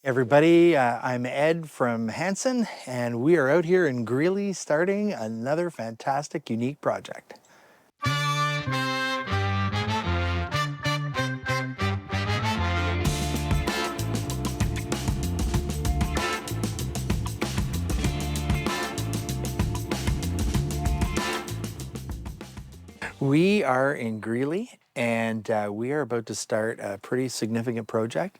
Everybody, I'm Ed from Hansen, and we are out here in Greely starting another fantastic, unique project. We are in Greely, and we are about to start a pretty significant project.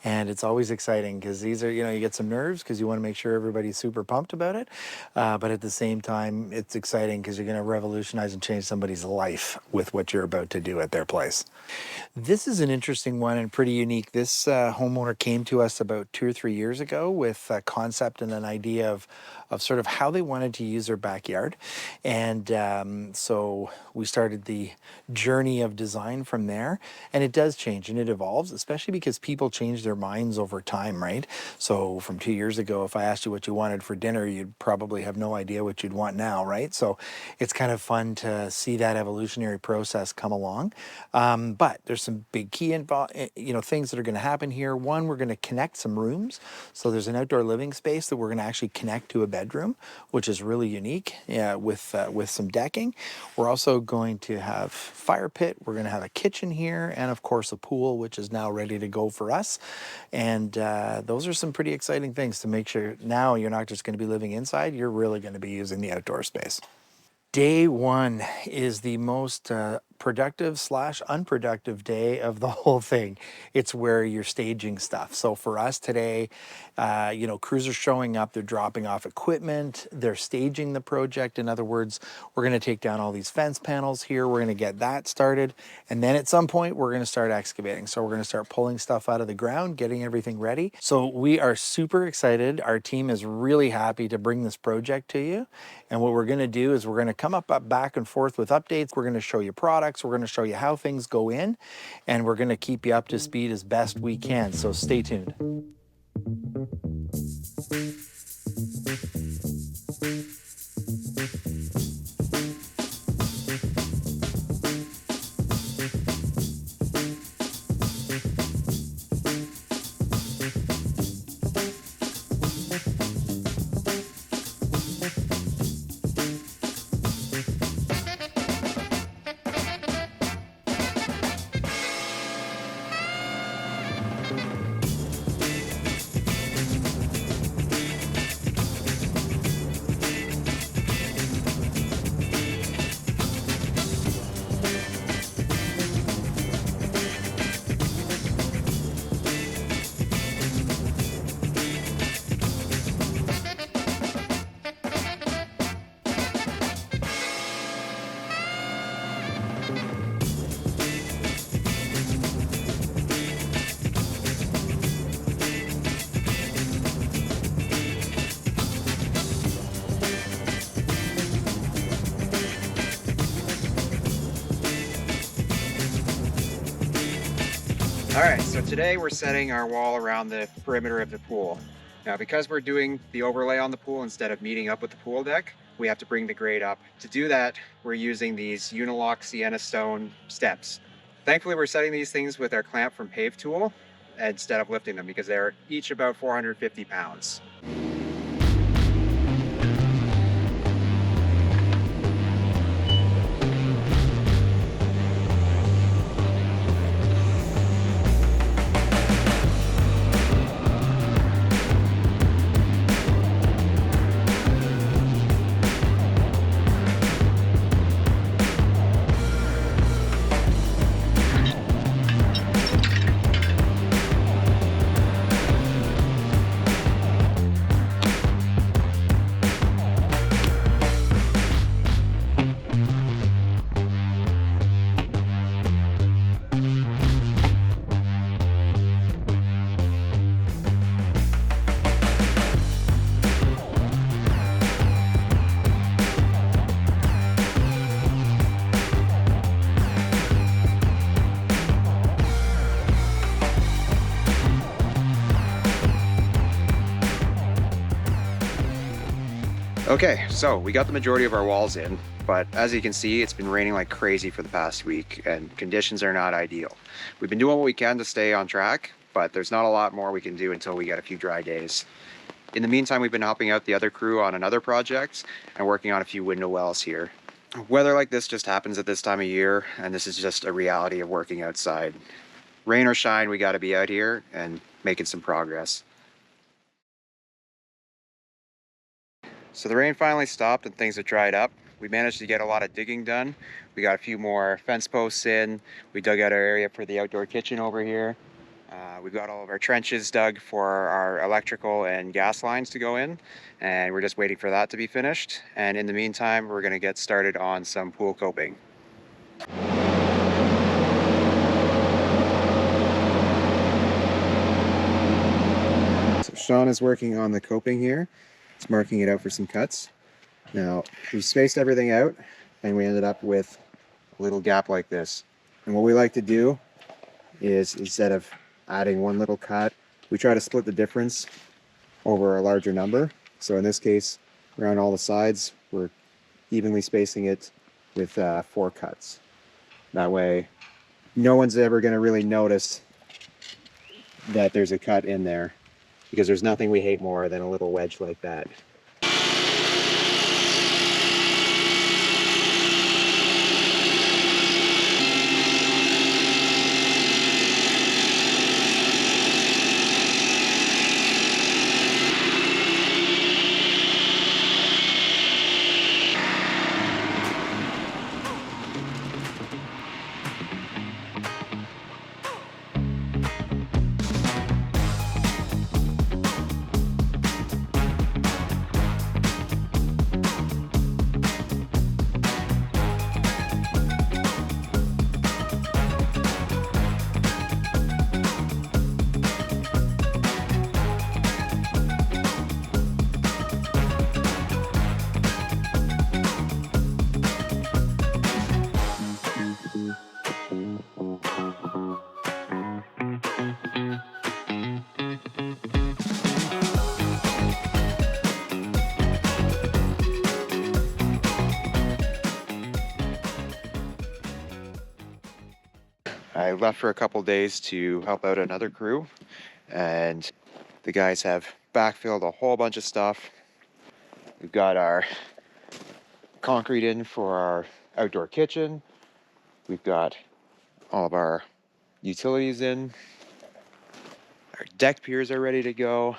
And it's always exciting because these are, you get some nerves because you want to make sure everybody's super pumped about it. But at the same time, it's exciting because you're going to revolutionize and change somebody's life with what you're about to do at their place. This is an interesting one and pretty unique. This homeowner came to us about 2 or 3 years ago with a concept and an idea of sort of how they wanted to use their backyard. And so we started the journey of design from there. And it does change and it evolves, especially because people change their minds over time, right? So from 2 years ago, if I asked you what you wanted for dinner, you'd probably have no idea what you'd want now, right? So it's kind of fun to see that evolutionary process come along. But there's some big key things that are going to happen here. One, we're going to connect some rooms. So there's an outdoor living space that we're going to actually connect to a bedroom, which is really unique, with some decking. We're also going to have fire pit. We're going to have a kitchen here, and of course a pool, which is now ready to go for us. And those are some pretty exciting things to make sure now you're not just going to be living inside, you're really going to be using the outdoor space. Day one is the most productive slash unproductive day of the whole thing. It's where you're staging stuff. So for us today, crews are showing up, they're dropping off equipment, they're staging the project. In other words, we're going to take down all these fence panels here. We're going to get that started. And then at some point, we're going to start excavating. So we're going to start pulling stuff out of the ground, getting everything ready. So we are super excited. Our team is really happy to bring this project to you. And what we're going to do is we're going to come up back and forth with updates. We're going to show you products. We're going to show you how things go in, and we're going to keep you up to speed as best we can. So stay tuned. All right, so today we're setting our wall around the perimeter of the pool. Now, because we're doing the overlay on the pool instead of meeting up with the pool deck, we have to bring the grade up. To do that, we're using these Unilock Sienna Stone steps. Thankfully, we're setting these things with our clamp from Pave Tool instead of lifting them because they're each about 450 pounds. Okay, so we got the majority of our walls in, but as you can see, it's been raining like crazy for the past week and conditions are not ideal. We've been doing what we can to stay on track, but there's not a lot more we can do until we get a few dry days. In the meantime, we've been helping out the other crew on another project and working on a few window wells here. Weather like this just happens at this time of year, and this is just a reality of working outside. Rain or shine, we got to be out here and making some progress. So the rain finally stopped and things have dried up. We managed to get a lot of digging done. We got a few more fence posts in. We dug out our area for the outdoor kitchen over here. We've got all of our trenches dug for our electrical and gas lines to go in, and we're just waiting for that to be finished. And in the meantime, we're going to get started on some pool coping. So Sean is working on the coping here. He's marking it out for some cuts. Now, we spaced everything out, and we ended up with a little gap like this. And what we like to do is, instead of adding one little cut, we try to split the difference over a larger number. So in this case, around all the sides, we're evenly spacing it with 4 cuts. That way, no one's ever going to really notice that there's a cut in there, because there's nothing we hate more than a little wedge like that. I left for a couple days to help out another crew, and the guys have backfilled a whole bunch of stuff. We've got our concrete in for our outdoor kitchen. We've got all of our utilities in. Our deck piers are ready to go.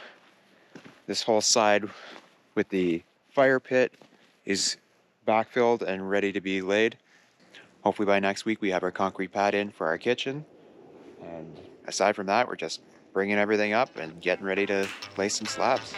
This whole side with the fire pit is backfilled and ready to be laid. Hopefully by next week we have our concrete pad in for our kitchen. And aside from that, we're just bringing everything up and getting ready to lay some slabs.